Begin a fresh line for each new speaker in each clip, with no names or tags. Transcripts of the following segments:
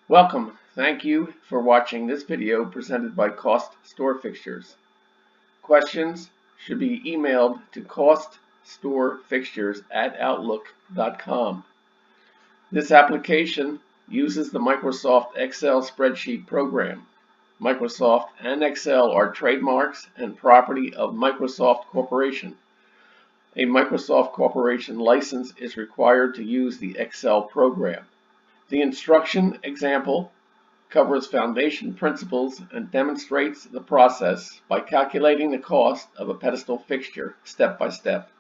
Welcome. Thank you for watching this video presented by CostStoreFixtures. Questions should be emailed to CostStoreFixtures@outlook.com. This application uses the Microsoft Excel spreadsheet program. Microsoft and Excel are trademarks and property of Microsoft Corporation. A Microsoft Corporation license is required to use the Excel program. The instruction example covers foundation principles and demonstrates the process by calculating the cost of a pedestal fixture step by step.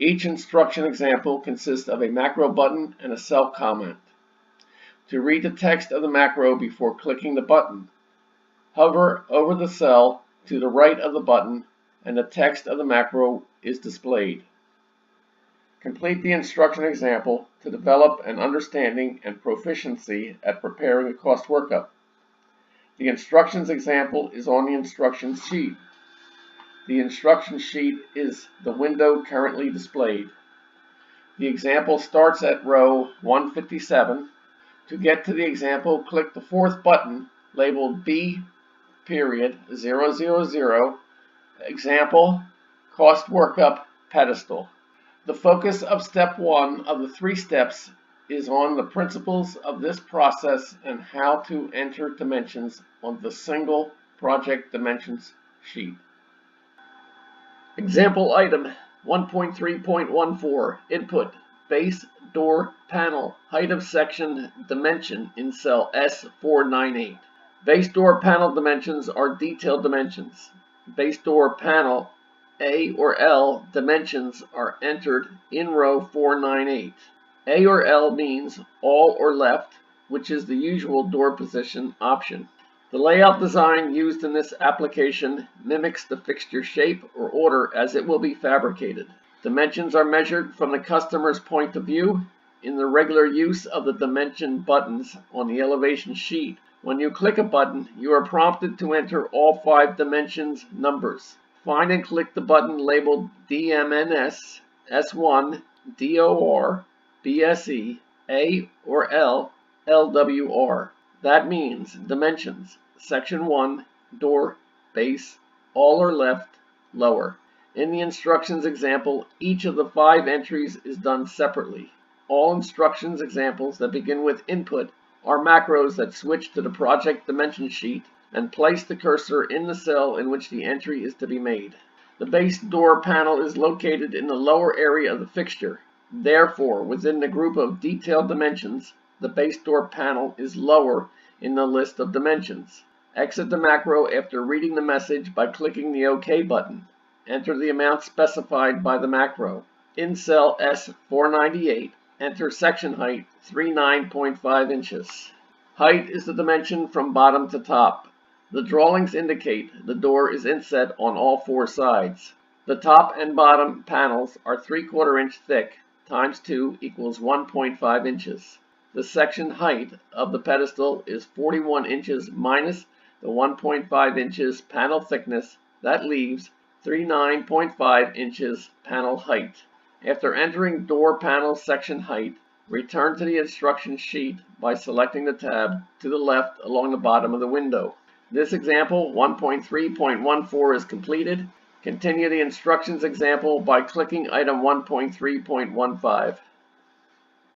Each instruction example consists of a macro button and a cell comment. To read the text of the macro before clicking the button, hover over the cell to the right of the button and the text of the macro is displayed. Complete the instruction example to develop an understanding and proficiency at preparing a cost workup. The instructions example is on the instructions sheet. The instruction sheet is the window currently displayed. The example starts at row 157. To get to the example, click the fourth button labeled B.000 Example Cost Workup Pedestal. The focus of step 1 of the 3 steps is on the principles of this process and how to enter dimensions on the single project dimensions sheet. Example item 1.3.14 Input Base Door Panel Height of Section Dimension in cell S498. Base door panel dimensions are detailed dimensions. Base door panel A or L dimensions are entered in row 498. A or L means all or left, which is the usual door position option. The layout design used in this application mimics the fixture shape or order as it will be fabricated. Dimensions are measured from the customer's point of view in the regular use of the dimension buttons on the elevation sheet. When you click a button, you are prompted to enter all 5 dimensions numbers. Find and click the button labeled DMNS, S1, DOR, BSE, A or L, LWR. That means dimensions, section 1, door, base, all or left, lower. In the instructions example, each of the 5 entries is done separately. All instructions examples that begin with input are macros that switch to the project dimension sheet and place the cursor in the cell in which the entry is to be made. The base door panel is located in the lower area of the fixture. Therefore, within the group of detailed dimensions, the base door panel is lower in the list of dimensions. Exit the macro after reading the message by clicking the OK button. Enter the amount specified by the macro. In cell S498, enter section height 39.5 inches. Height is the dimension from bottom to top. The drawings indicate the door is inset on all 4 sides. The top and bottom panels are 3/4 inch thick times 2 equals 1.5 inches. The section height of the pedestal is 41 inches minus the 1.5 inches panel thickness. That leaves 39.5 inches panel height. After entering door panel section height, return to the instruction sheet by selecting the tab to the left along the bottom of the window. This example 1.3.14 is completed. Continue the instructions example by clicking item 1.3.15.